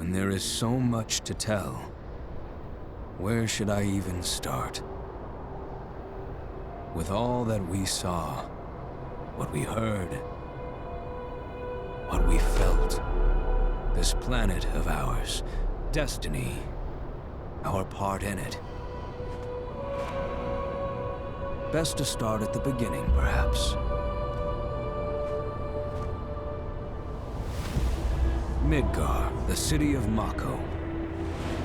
When there is so much to tell, where should I even start? With all that we saw, what we heard, what we felt, this planet of ours, destiny, our part in it. Best to start at the beginning, perhaps. Midgar, the city of Mako,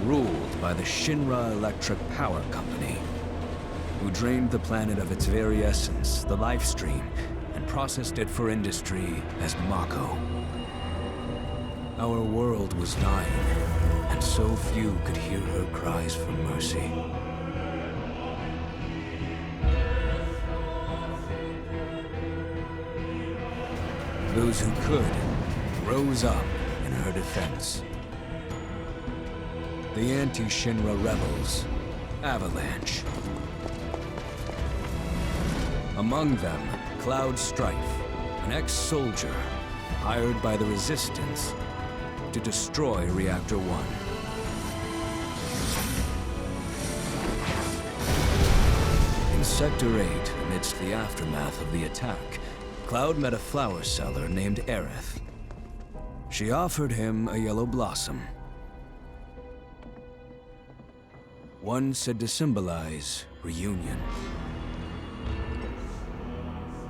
ruled by the Shinra Electric Power Company, who drained the planet of its very essence, the life stream, and processed it for industry as Mako. Our world was dying, and so few could hear her cries for mercy. Those who could rose up in her defense. The anti-Shinra rebels, Avalanche. Among them, Cloud Strife, an ex-soldier hired by the Resistance to destroy Reactor 1. In Sector 8, amidst the aftermath of the attack, Cloud met a flower seller named Aerith. She offered him a yellow blossom. One said to symbolize reunion.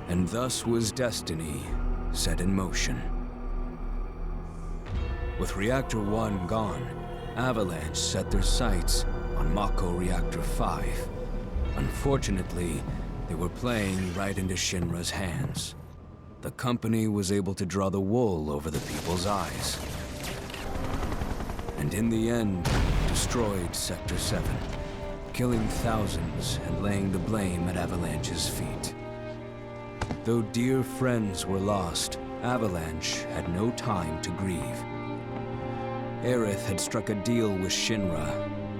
And thus was destiny set in motion. With Reactor 1 gone, Avalanche set their sights on Mako Reactor 5. Unfortunately, they were playing right into Shinra's hands. The company was able to draw the wool over the people's eyes. And in the end, destroyed Sector 7, killing thousands and laying the blame at Avalanche's feet. Though dear friends were lost, Avalanche had no time to grieve. Aerith had struck a deal with Shinra,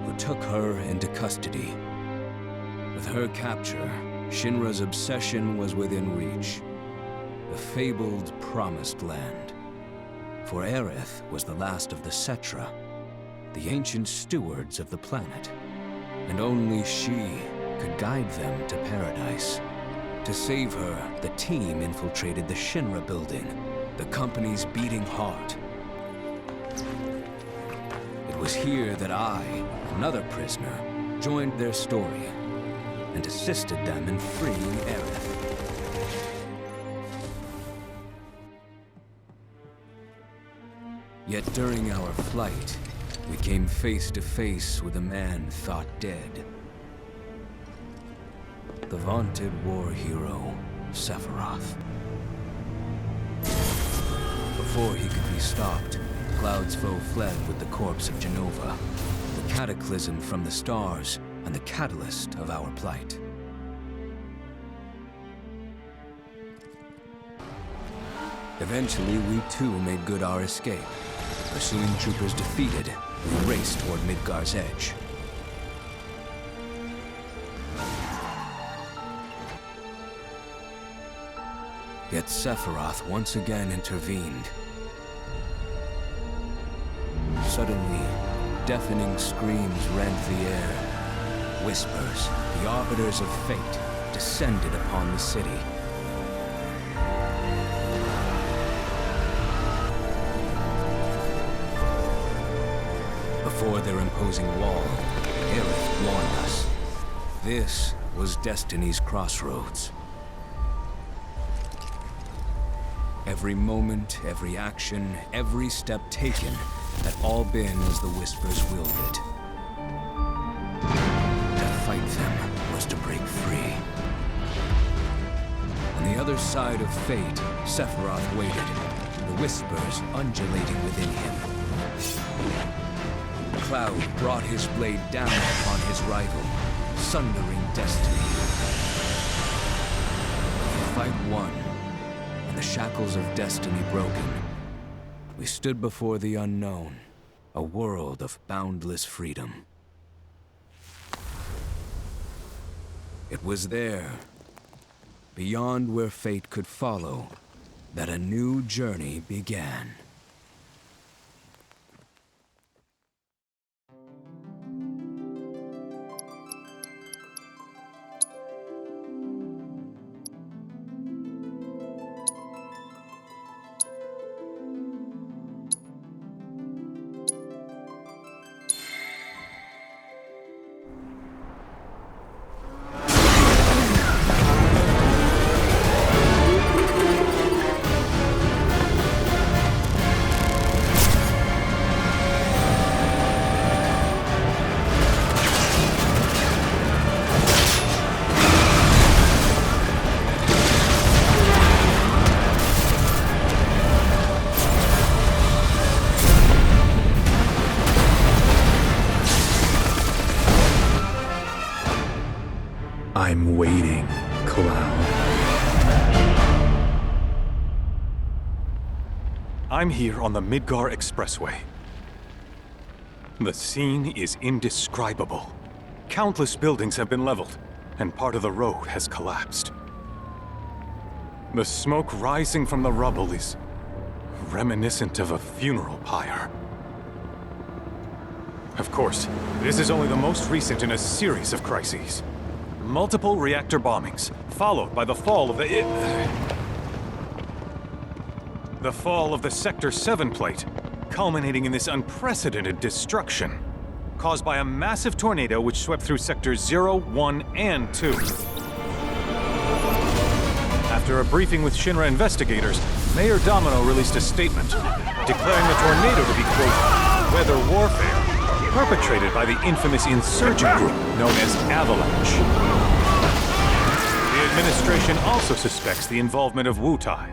who took her into custody. With her capture, Shinra's obsession was within reach. The fabled Promised Land. For Aerith was the last of the Cetra, the ancient stewards of the planet. And only she could guide them to paradise. To save her, the team infiltrated the Shinra building, the company's beating heart. It was here that I, another prisoner, joined their story and assisted them in freeing Aerith. Yet during our flight, we came face to face with a man thought dead. The vaunted war hero, Sephiroth. Before he could be stopped, Cloud's foe fled with the corpse of Jenova, the cataclysm from the stars and the catalyst of our plight. Eventually, we too made good our escape. Pursuing troopers defeated, we raced toward Midgar's edge. Yet Sephiroth once again intervened. Suddenly, deafening screams rent the air. Whispers, the arbiters of fate, descended upon the city. Before their imposing wall, Aerith warned us. This was Destiny's crossroads. Every moment, every action, every step taken had all been as the Whispers willed it. To fight them was to break free. On the other side of fate, Sephiroth waited, the Whispers undulating within him. Cloud brought his blade down upon his rival, sundering destiny. The fight won, and the shackles of destiny broken. We stood before the unknown, a world of boundless freedom. It was there, beyond where fate could follow, that a new journey began. I'm here on the Midgar Expressway. The scene is indescribable. Countless buildings have been leveled, and part of the road has collapsed. The smoke rising from the rubble is reminiscent of a funeral pyre. Of course, this is only the most recent in a series of crises. Multiple reactor bombings, followed by the fall of the Sector 7 plate, culminating in this unprecedented destruction, caused by a massive tornado which swept through Sectors 0, 1, and 2. After a briefing with Shinra investigators, Mayor Domino released a statement, declaring the tornado to be, quote, weather warfare, perpetrated by the infamous insurgent group known as Avalanche. The administration also suspects the involvement of Wutai,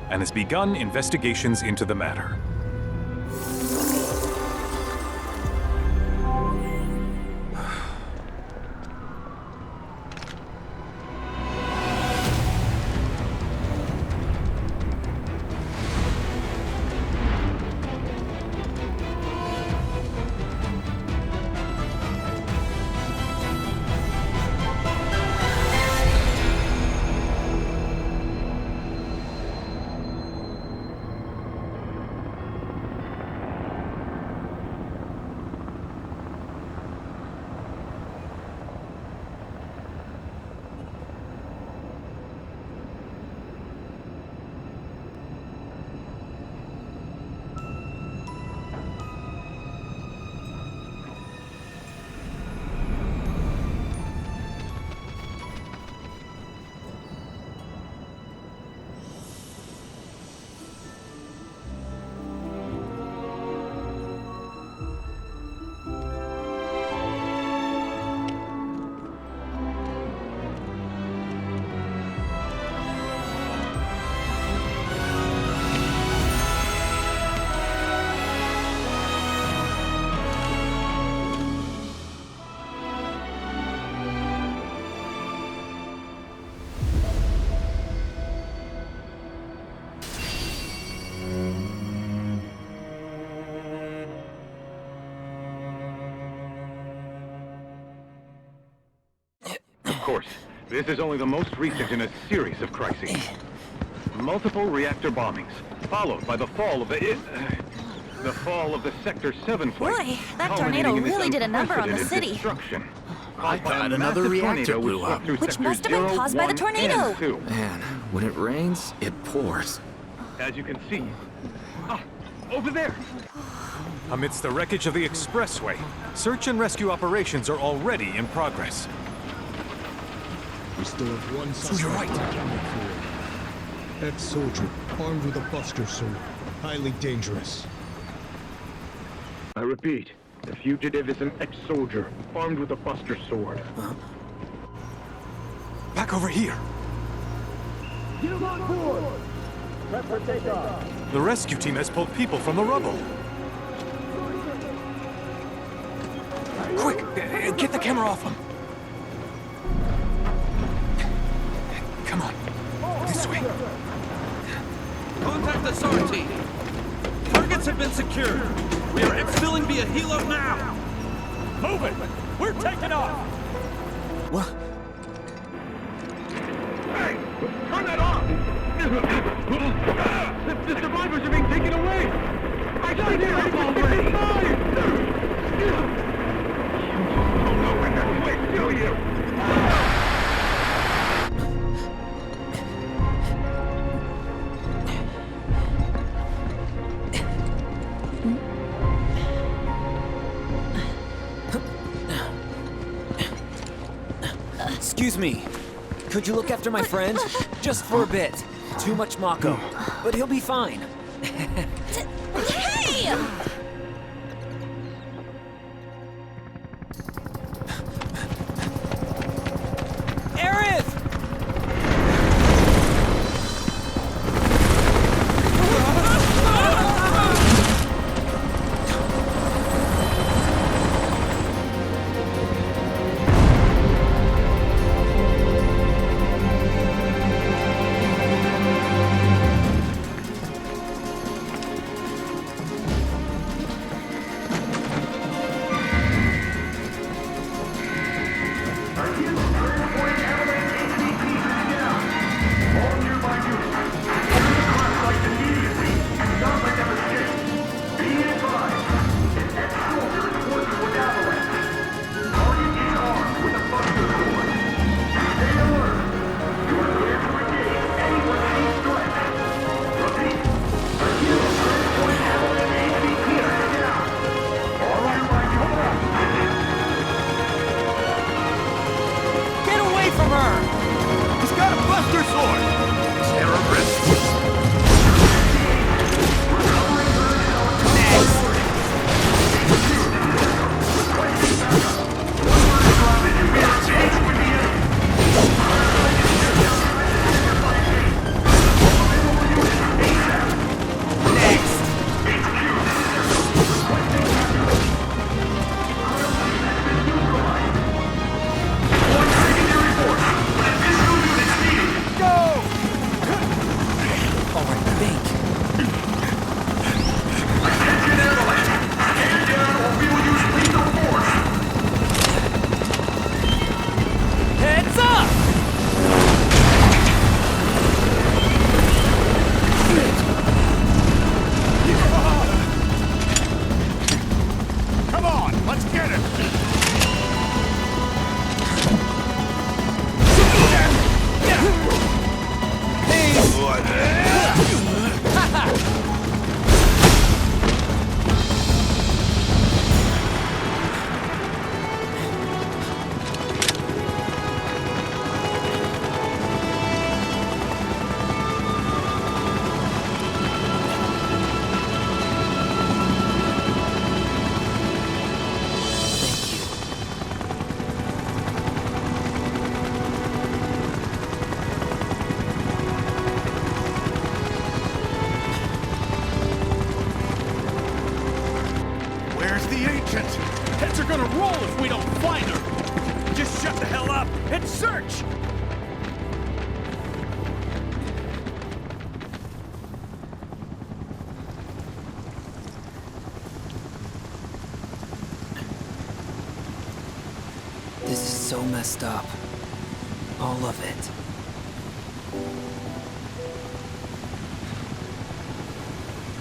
and has begun investigations into the matter. Of course, this is only the most recent in a series of crises. Multiple reactor bombings, followed by the fall of the Sector 7 plate. Boy, that tornado really did a number on the city. I thought another reactor blew up. Which must have been caused by the tornado. Man, when it rains, it pours. As you can see. Over there! Amidst the wreckage of the expressway, search and rescue operations are already in progress. We still have one suspect. you're right. Ex-soldier, armed with a buster sword. Highly dangerous. I repeat, the fugitive is an ex-soldier, armed with a buster sword. Back over here! Get him on board! Prep for takeoff! The rescue team has pulled people from the rubble. Quick! Get the camera off them! Come on. This way. Contact the SAR team. Targets have been secured. We are exfilling via helo now. Move it! We're taking off! What? Hey! Turn that off! The survivors are being taken away! I got here! I'm already fine! You don't know when that place, do you? Excuse me. Could you look after my friend? Just for a bit. Too much Mako. But he'll be fine. Hey! Aerith! Nonsense! Heads are gonna roll if we don't find her! Just shut the hell up and search! This is so messed up. All of it.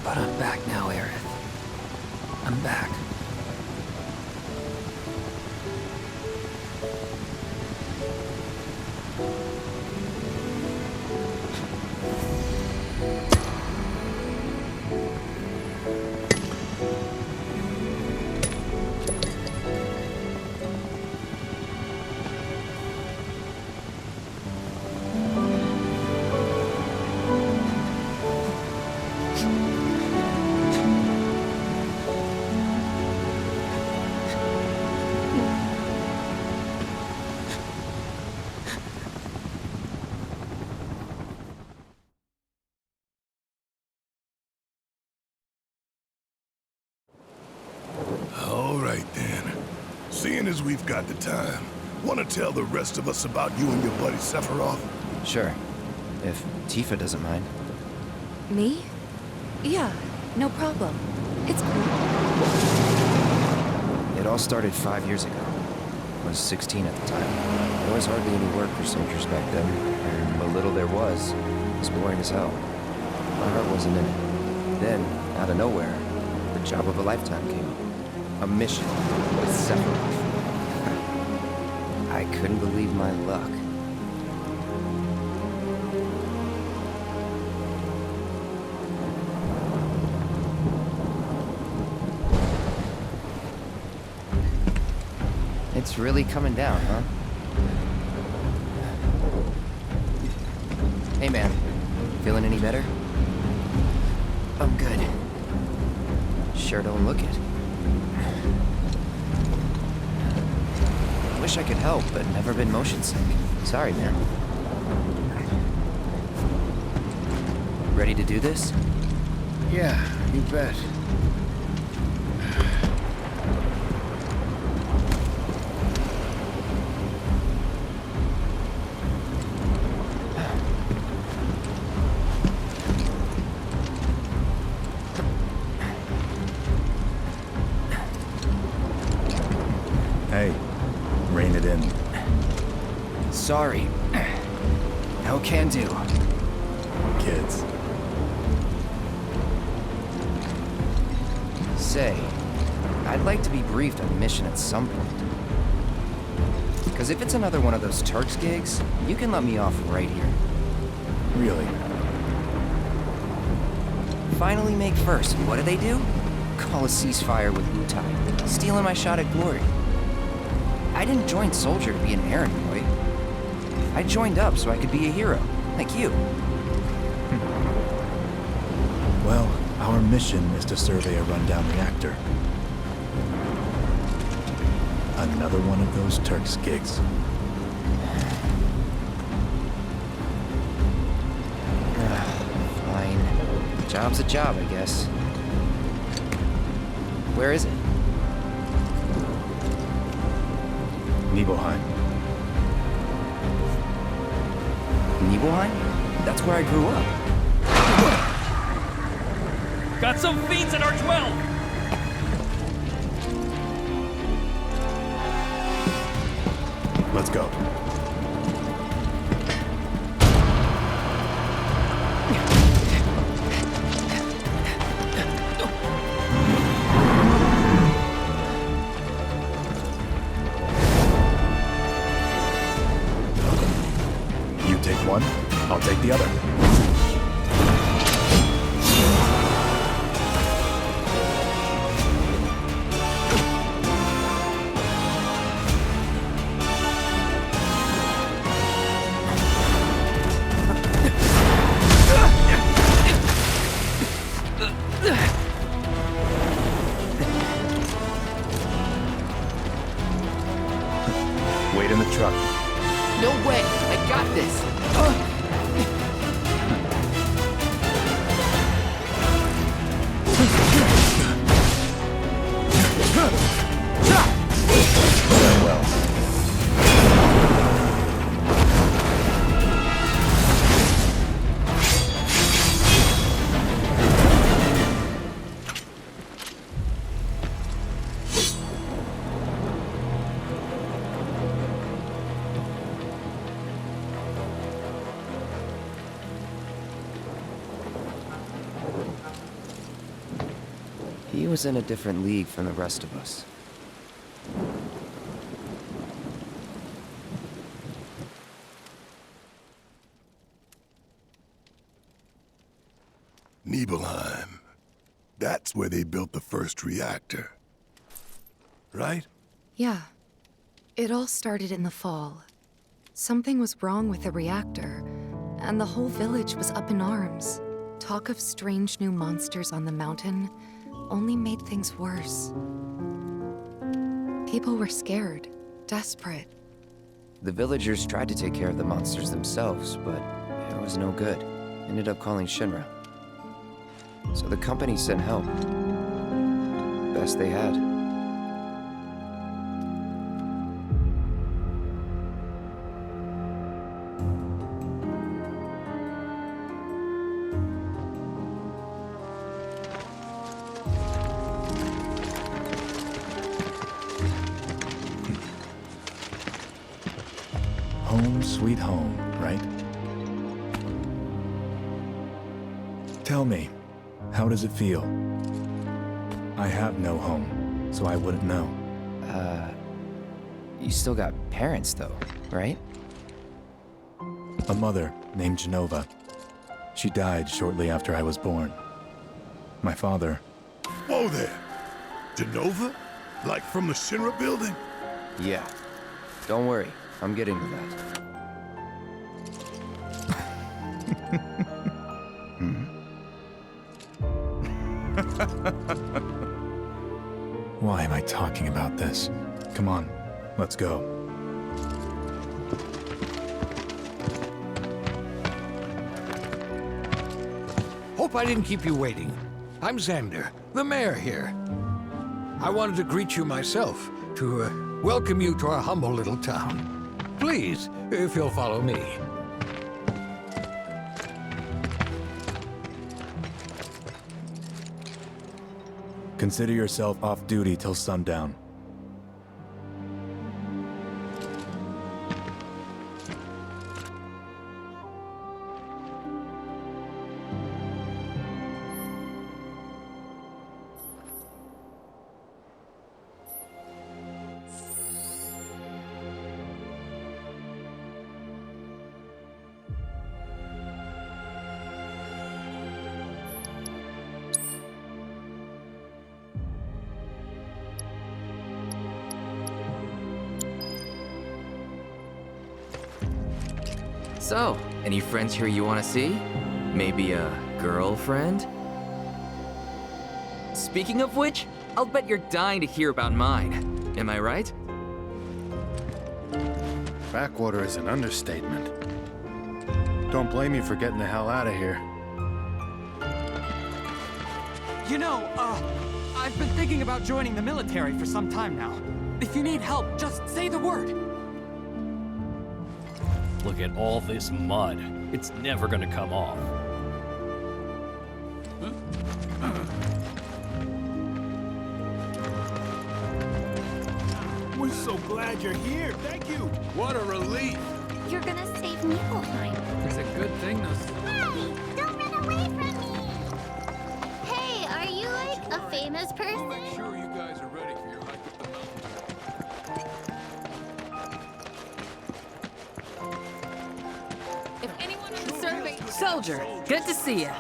But I'm back now, Aerith. I'm back. All right, then. Seeing as we've got the time, want to tell the rest of us about you and your buddy Sephiroth? Sure. If Tifa doesn't mind. Me? Yeah, no problem. It's cool. It all started 5 years ago. I was 16 at the time. There was hardly any work for soldiers back then, and the little there was boring as hell. My heart wasn't in it. Then, out of nowhere, the job of a lifetime came up. A mission with Sephiroth. I couldn't believe my luck. It's really coming down, huh? Hey man, feeling any better? I'm good. Sure don't look it. Wish I could help, but never been motion sick. Sorry, man. Ready to do this? Yeah, you bet. Hey, rein it in. Sorry. No can do. Kids. Say, I'd like to be briefed on the mission at some point. Because if it's another one of those Turks gigs, you can let me off right here. Really? Finally make first. What do? Call a ceasefire with Wutai. Stealing my shot at glory. I didn't join Soldier to be an errand boy. I joined up so I could be a hero, like you. Well, our mission is to survey a rundown reactor. Another one of those Turks gigs. Fine. Job's a job, I guess. Where is it? Nibelheim. Nibelheim? That's where I grew up. Got some fiends at R12! Let's go. You take one, I'll take the other. He was in a different league from the rest of us. Nibelheim. That's where they built the first reactor. Right? Yeah. It all started in the fall. Something was wrong with the reactor, and the whole village was up in arms. Talk of strange new monsters on the mountain only made things worse. People were scared, desperate. The villagers tried to take care of the monsters themselves, but it was no good. Ended up calling Shinra. So the company sent help. Best they had. Home sweet home, right? Tell me, how does it feel? I have no home, so I wouldn't know. You still got parents though, right? A mother named Genova. She died shortly after I was born. My father... Whoa there! Genova? Like from the Shinra building? Yeah. Don't worry, I'm getting to that. Why am I talking about this? Come on, let's go. Hope I didn't keep you waiting. I'm Xander, the mayor here. I wanted to greet you myself, to welcome you to our humble little town. Please, if you'll follow me. Consider yourself off duty till sundown. So, any friends here you want to see? Maybe a girlfriend? Speaking of which, I'll bet you're dying to hear about mine. Am I right? Backwater is an understatement. Don't blame you for getting the hell out of here. You know, I've been thinking about joining the military for some time now. If you need help, just say the word. Look at all this mud. It's never gonna come off. We're so glad you're here. Thank you. What a relief. You're gonna save Nibelheim. It's a good thing those... Hey, don't run away from me! Hey, are you like a famous person? Make sure you guys are ready for your hike up the mountain. If anyone on the survey... Soldier, good to see you.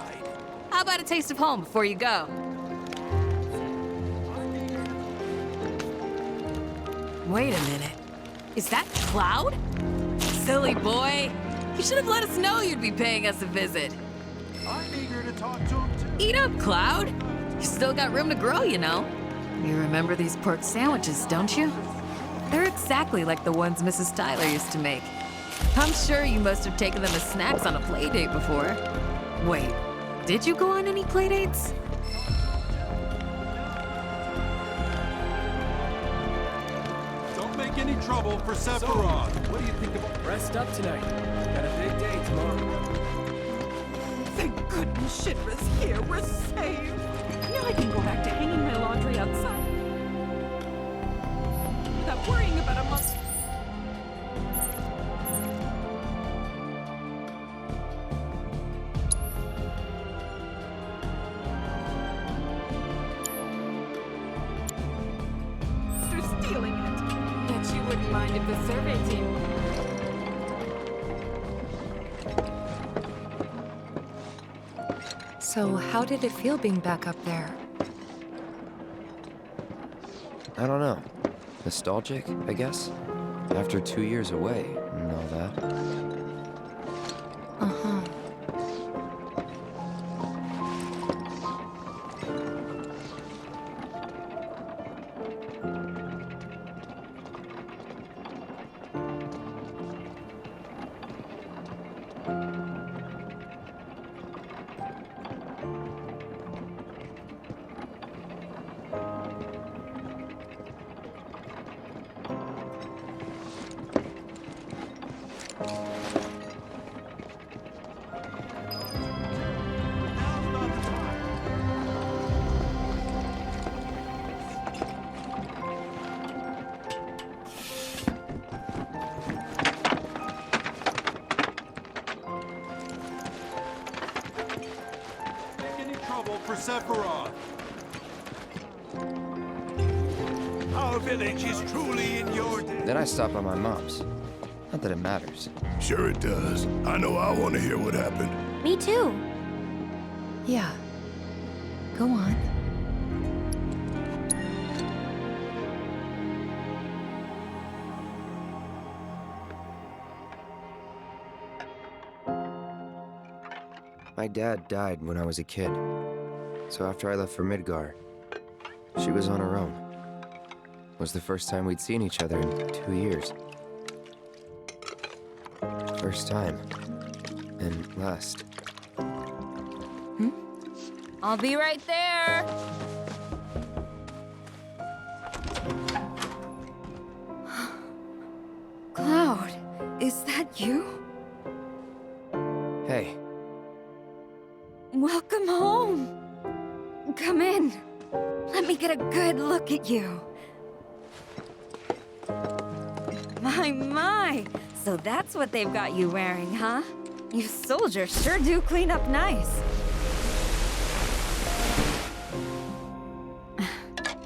How about a taste of home before you go? Wait a minute. Is that Cloud? Silly boy. You should have let us know you'd be paying us a visit. I'm eager to talk to him too. Eat up, Cloud. You still got room to grow, you know. You remember these pork sandwiches, don't you? They're exactly like the ones Mrs. Tyler used to make. I'm sure you must have taken them as snacks on a play date before. Wait, did you go on any play dates? Don't make any trouble for Sephiroth. What do you think about... Rest up tonight. Got a big day tomorrow. Thank goodness Shinra's here. We're saved. Now I can go back to hanging my laundry outside. Without worrying about a month. mind if the survey team... So, how did it feel being back up there? I don't know. Nostalgic, I guess? After 2 years away and all that. Uh-huh. For Sephiroth. Our village is truly in your debt. Then I stopped by my mom's. Not that it matters. Sure it does. I know I want to hear what happened. Me too. Yeah. Go on. My dad died when I was a kid. So after I left for Midgar, she was on her own. It was the first time we'd seen each other in 2 years. First time. And last. I'll be right there! Cloud, is that you? Hey. Welcome home! Come in. Let me get a good look at you. My! So that's what they've got you wearing, huh? You soldiers sure do clean up nice.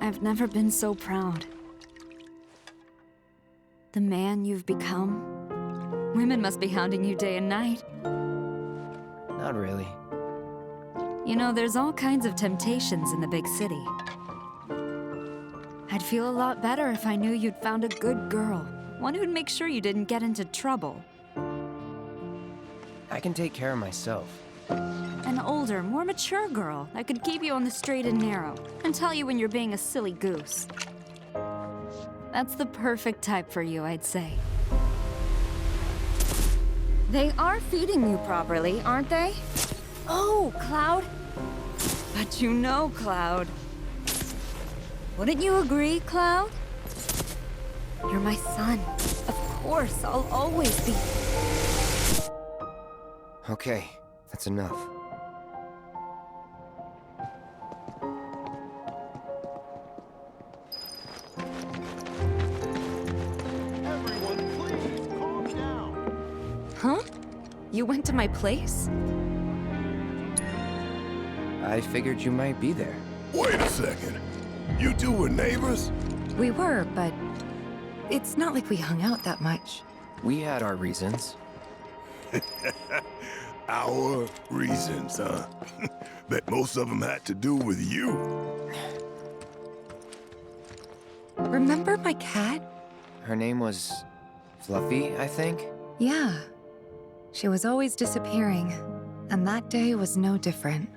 I've never been so proud. The man you've become. Women must be hounding you day and night. Not really. You know, there's all kinds of temptations in the big city. I'd feel a lot better if I knew you'd found a good girl. One who'd make sure you didn't get into trouble. I can take care of myself. An older, more mature girl that could keep you on the straight and narrow and tell you when you're being a silly goose. That's the perfect type for you, I'd say. They are feeding you properly, aren't they? Oh, Cloud. But you know, Cloud. Wouldn't you agree, Cloud? You're my son. Of course, I'll always be. Okay, that's enough. Everyone, please calm down. Huh? You went to my place? I figured you might be there. Wait a second. You two were neighbors? We were, but it's not like we hung out that much. We had our reasons. Our reasons, huh? Bet most of them had to do with you. Remember my cat? Her name was Fluffy, I think? Yeah. She was always disappearing, and that day was no different.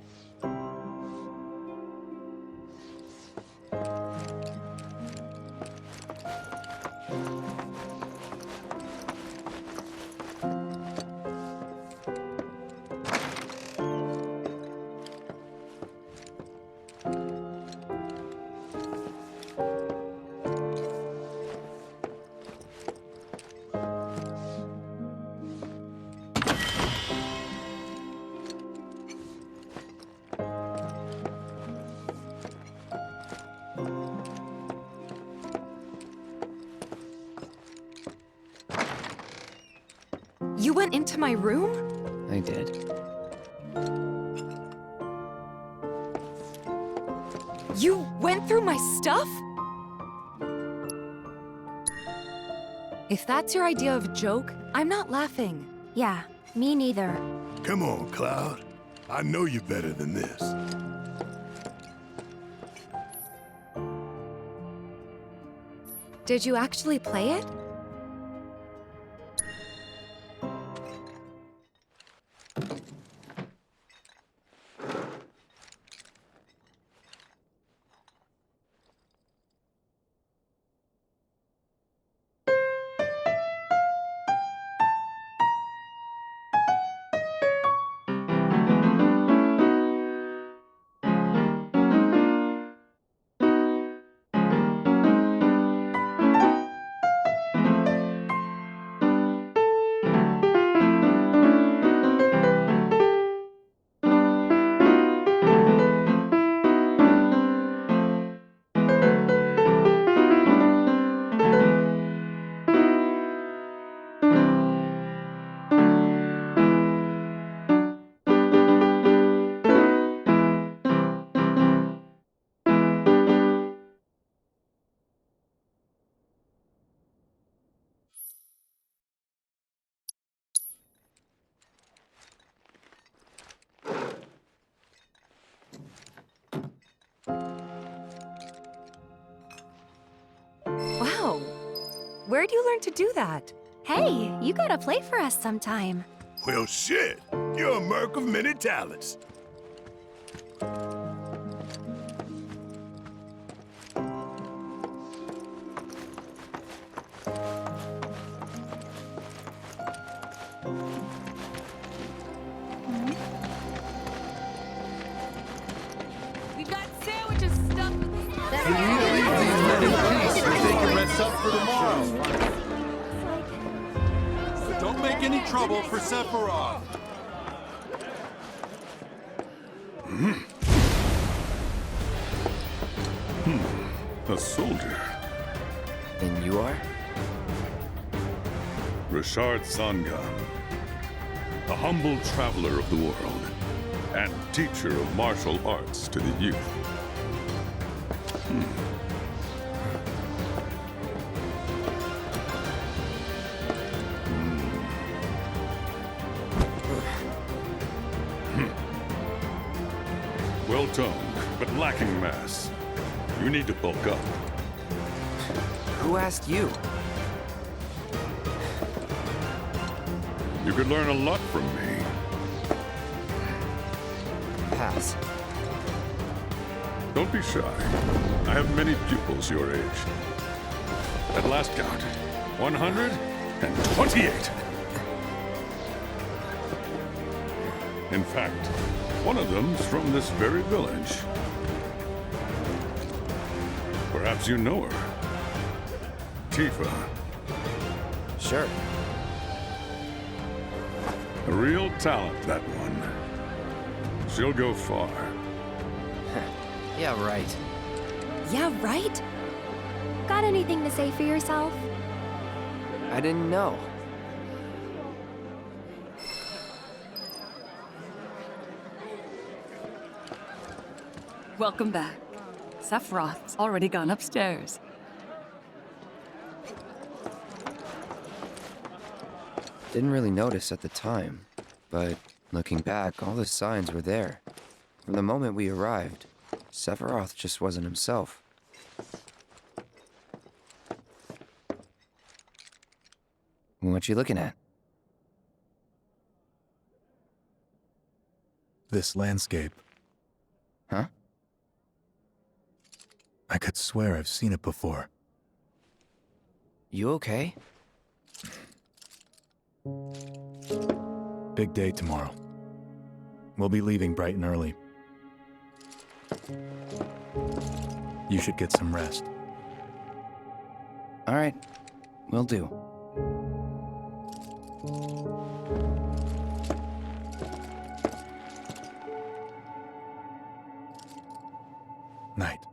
You went into my room? I did. You went through my stuff? If that's your idea of a joke, I'm not laughing. Yeah, me neither. Come on, Cloud. I know you're better than this. Did you actually play it? Wow. Where'd you learn to do that? Hey, you gotta play for us sometime. Well, shit. You're a merc of many talents. We got sandwiches stuffed with Can you leave these men in peace so they can rest up for tomorrow? But don't make any trouble for Sephiroth. A soldier. And you are? Richard Sangan. A humble traveler of the world. And teacher of martial arts to the youth. Well-toned, but lacking mass. You need to bulk up. Who asked you? You could learn a lot from me. Pass. Don't be shy. I have many pupils your age. At last count, 128. In fact, one of them's from this very village. Perhaps you know her. Tifa. Sure. A real talent, that one. She'll go far. Yeah, right. Yeah, right? Got anything to say for yourself? I didn't know. Welcome back. Sephiroth's already gone upstairs. Didn't really notice at the time, but looking back, all the signs were there. From the moment we arrived, Sephiroth just wasn't himself. What you looking at? This landscape. Huh? I could swear I've seen it before. You okay? Big day tomorrow. We'll be leaving bright and early. You should get some rest. All right, will do. Night.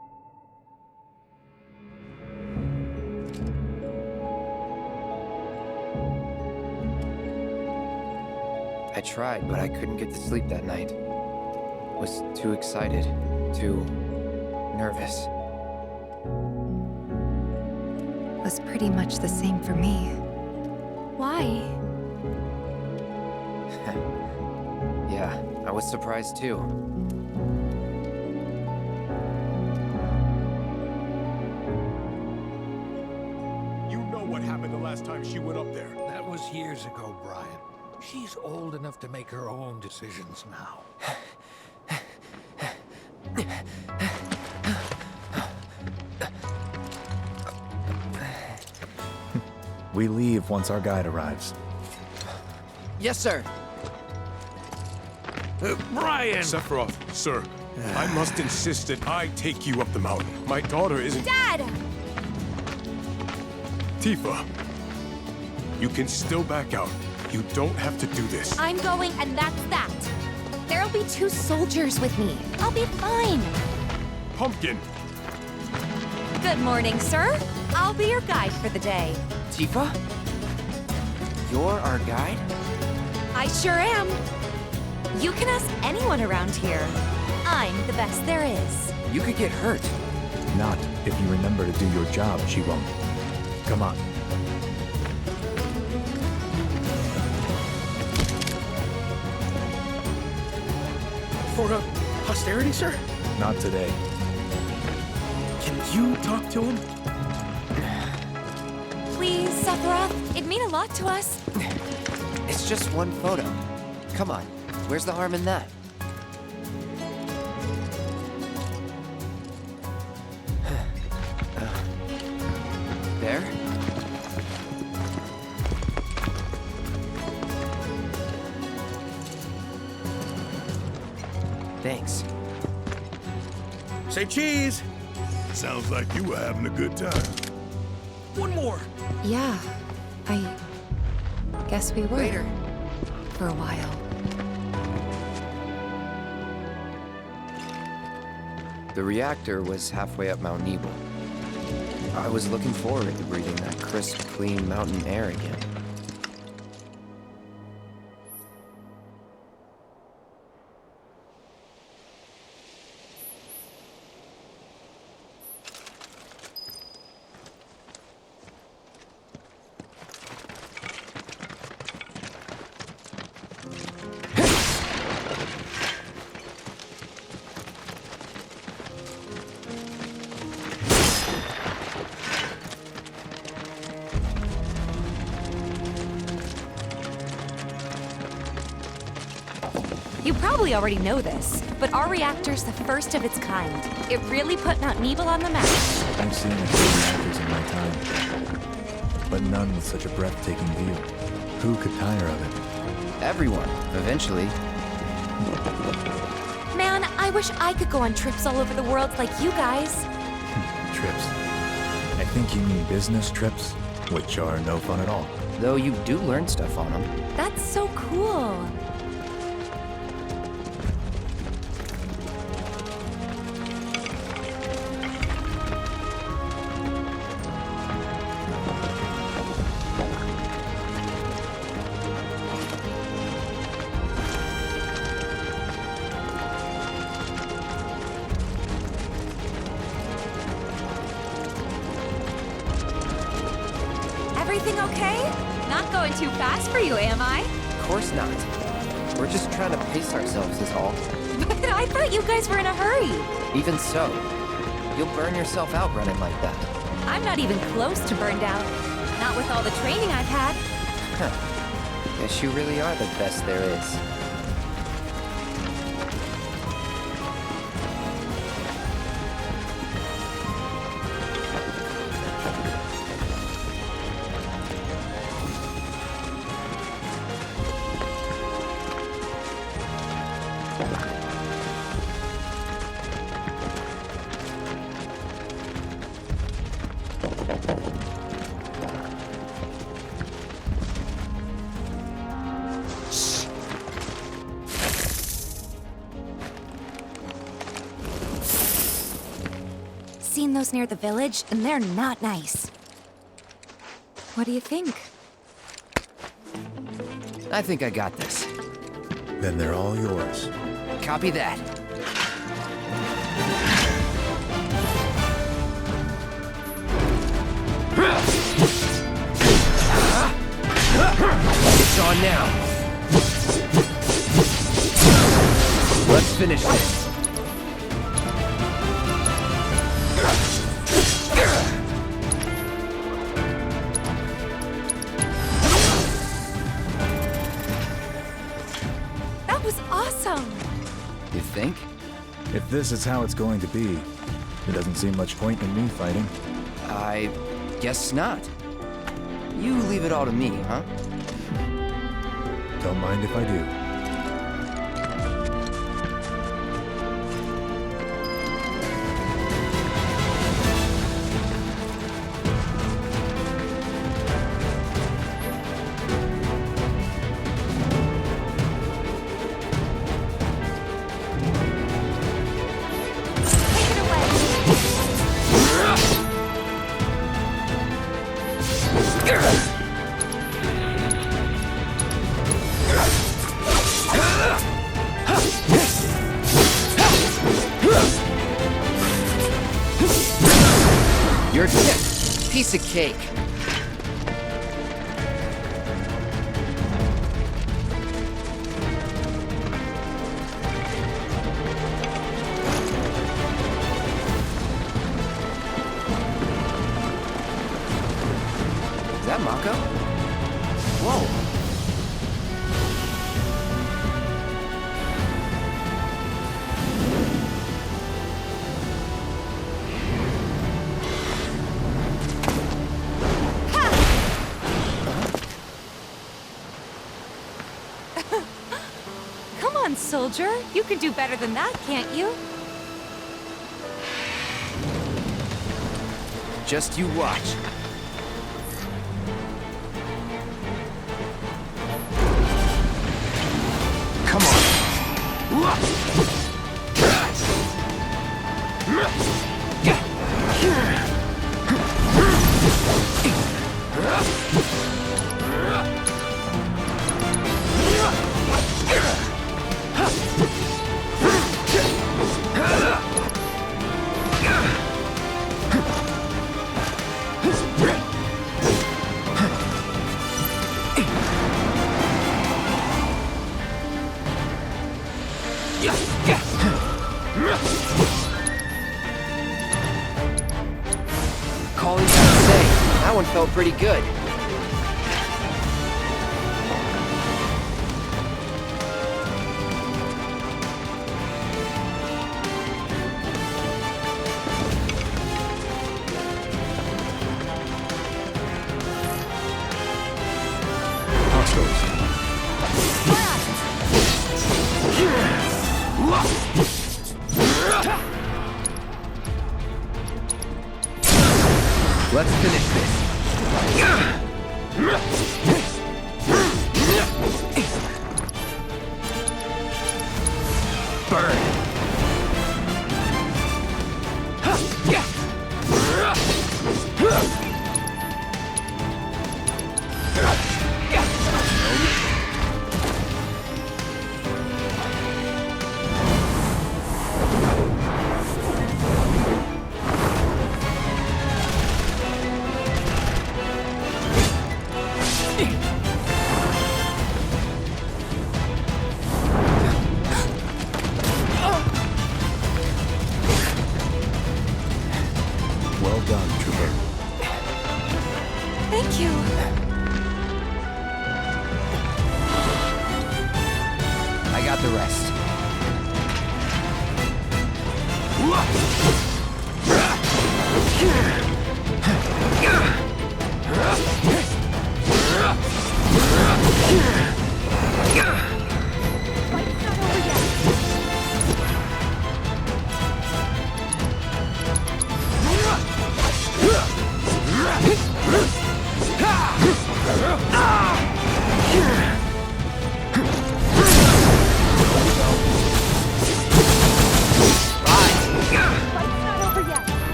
I tried, but I couldn't get to sleep that night. Was too excited, too nervous. Was pretty much the same for me. Why? Yeah, I was surprised too. You know what happened the last time she went up there. That was years ago, Brian. She's old enough to make her own decisions now. We leave once our guide arrives. Yes, sir. Brian! Sephiroth, sir, I must insist that I take you up the mountain. My daughter isn't... Dad! Tifa, you can still back out. You don't have to do this. I'm going, and that's that. There'll be 2 soldiers with me. I'll be fine. Pumpkin! Good morning, sir. I'll be your guide for the day. Tifa? You're our guide? I sure am. You can ask anyone around here. I'm the best there is. You could get hurt. Not if you remember to do your job, she won't. Come on. For posterity, sir? Not today. Can you talk to him? Please, Sephiroth. It'd mean a lot to us. It's just one photo. Come on, where's the harm in that? There? Thanks. Say cheese! Sounds like you were having a good time. One more! Yeah, I guess we were. Later. For a while. The reactor was halfway up Mount Nebel. I was looking forward to breathing that crisp, clean mountain air again. You probably already know this, but our reactor's the first of its kind. It really put Mount Nebel on the map. I've seen a few reactors in my time, but none with such a breathtaking view. Who could tire of it? Everyone, eventually. Man, I wish I could go on trips all over the world like you guys. Trips. I think you mean business trips, which are no fun at all. Though you do learn stuff on them. That's so cool. Everything okay? Not going too fast for you, am I? Of course not. We're just trying to pace ourselves is all. But I thought you guys were in a hurry. Even so, you'll burn yourself out running like that. I'm not even close to burned out. Not with all the training I've had. Huh. Guess you really are the best there is. Seen those near the village, and they're not nice. What do you think? I think I got this. Then they're all yours. Copy that. finish this. That was awesome! You think? If this is how it's going to be, there doesn't seem much point in me fighting. I guess not. You leave it all to me, huh? Don't mind if I do. You're a piece of cake. Is that Mako? Whoa. Come on, soldier. You can do better than that, can't you? Just you watch. Come on. Calling to say, that one felt pretty good. Let's finish this. Burn. Well done, Trooper. Thank you. I got the rest.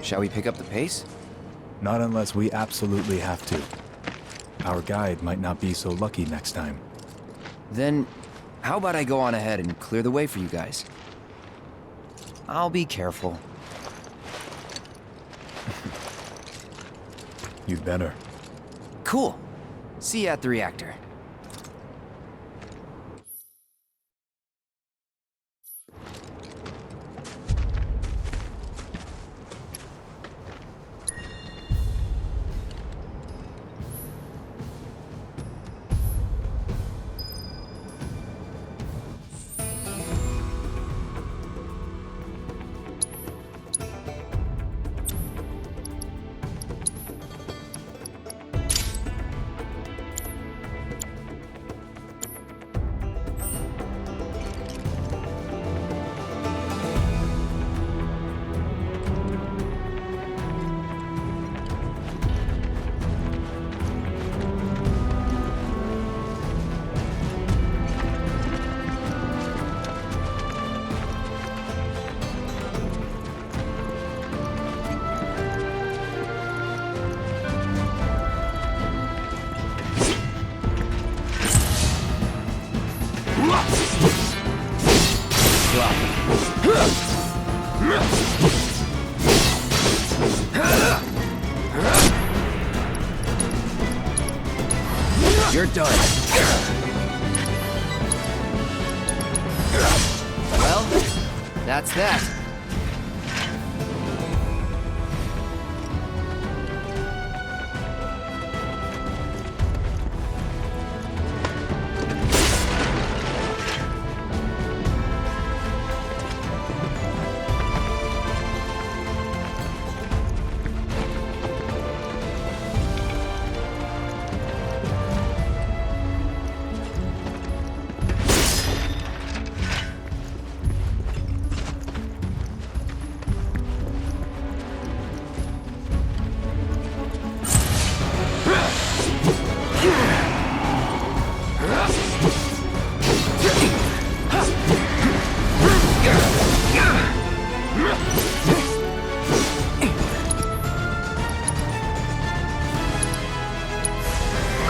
Shall we pick up the pace? Not unless we absolutely have to. Our guide might not be so lucky next time. Then, how about I go on ahead and clear the way for you guys? I'll be careful. You'd better. Cool. See you at the reactor. You're done. Well, that's that.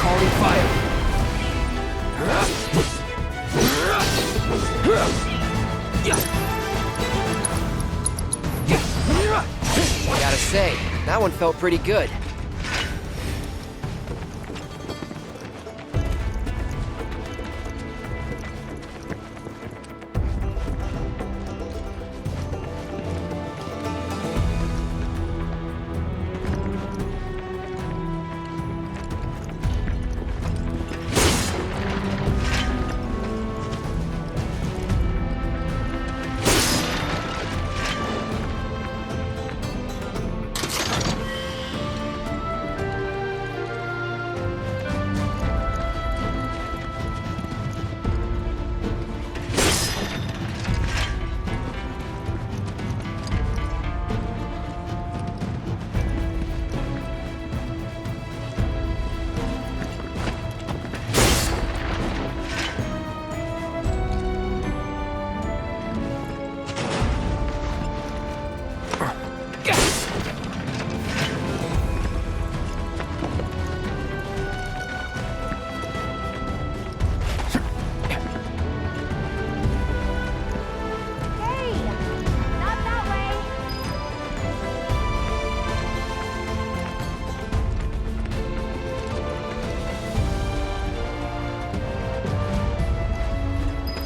Calling fire. Gotta say, that one felt pretty good.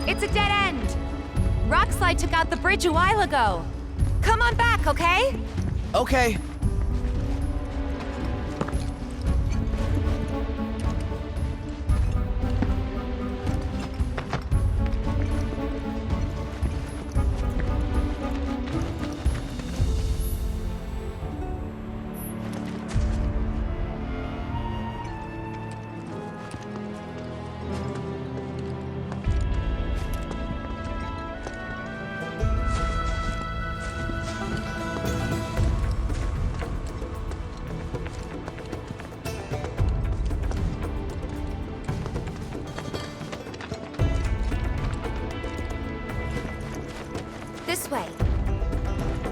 It's a dead end! Rockslide took out the bridge a while ago. Come on back, okay? Okay. This way.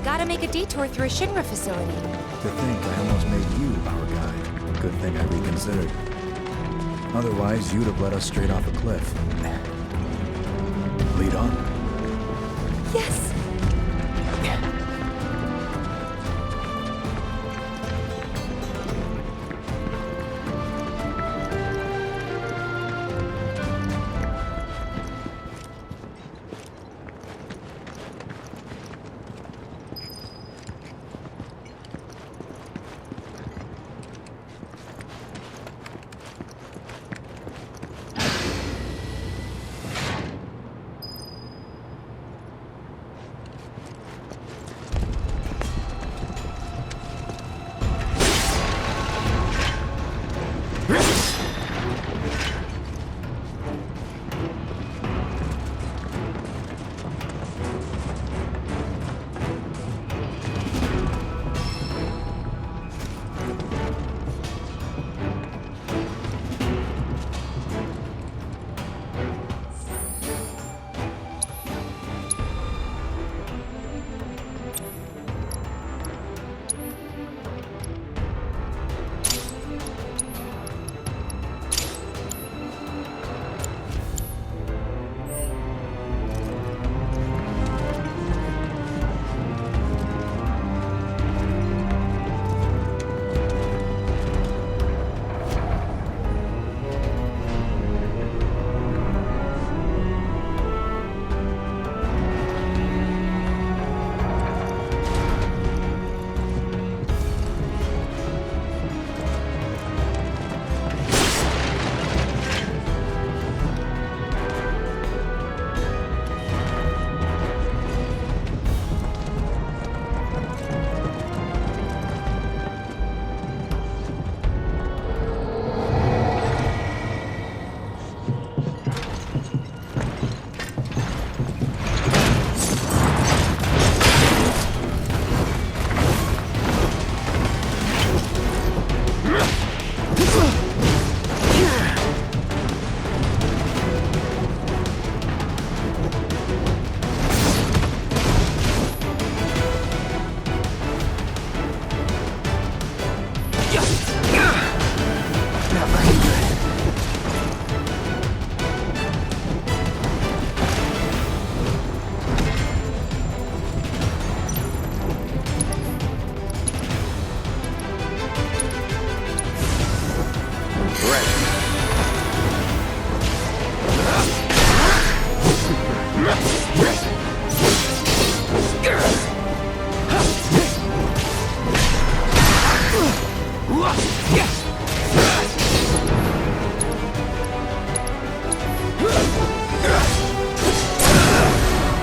Gotta make a detour through a Shinra facility. To think I almost made you our guide. Good thing I reconsidered. Otherwise, you'd have led us straight off a cliff. Lead on. Yes!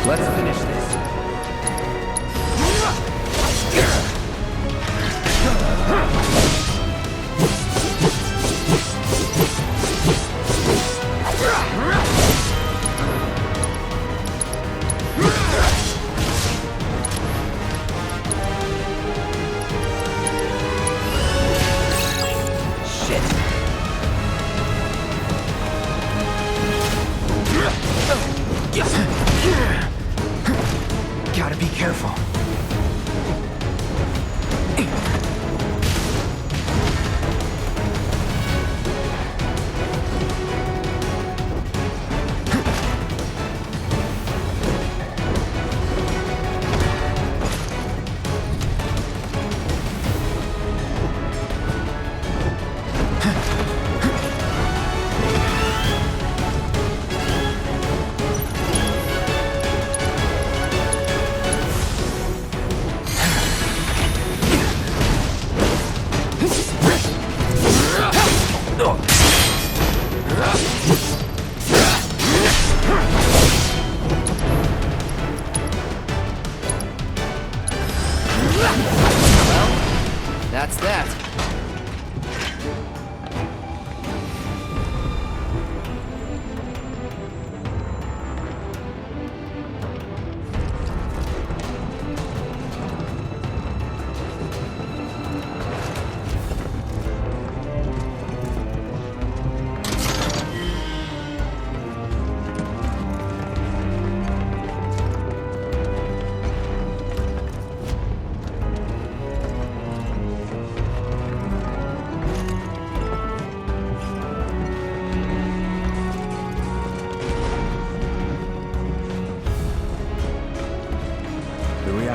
Let's finish this. Gotta be careful.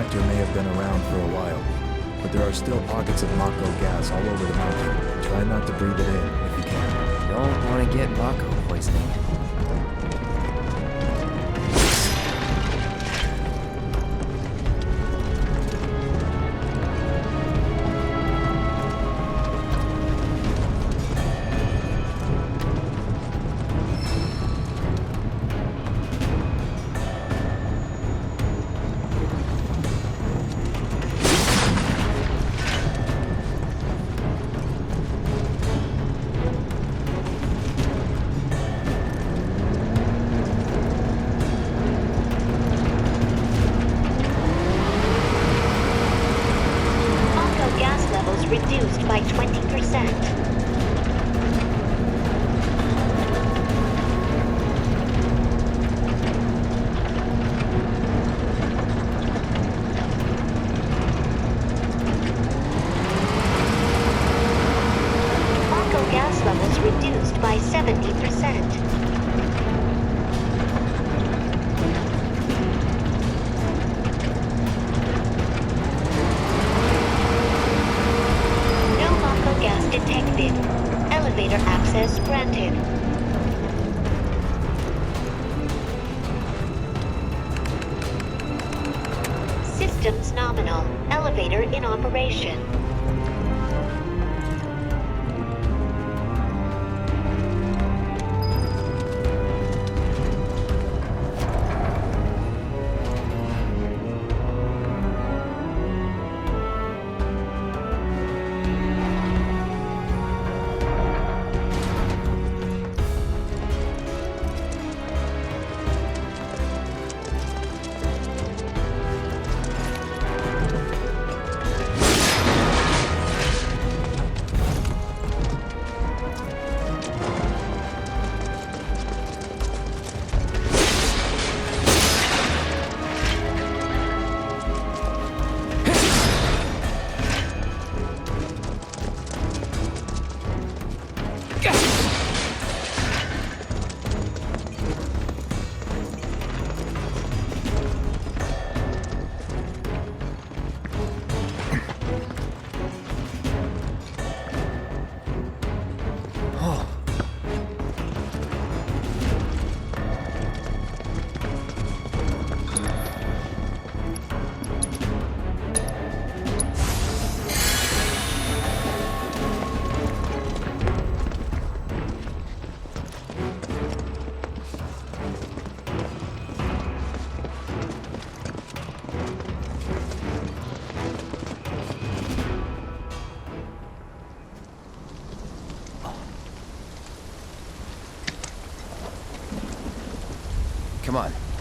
reactor may have been around for a while, but there are still pockets of Mako gas all over the mountain. Try not to breathe it in if you can. Don't want to get Mako poisoning. Reduced by 20%. Mako gas levels reduced by 70%. Detected. Elevator access granted. Systems nominal. Elevator in operation. Come on.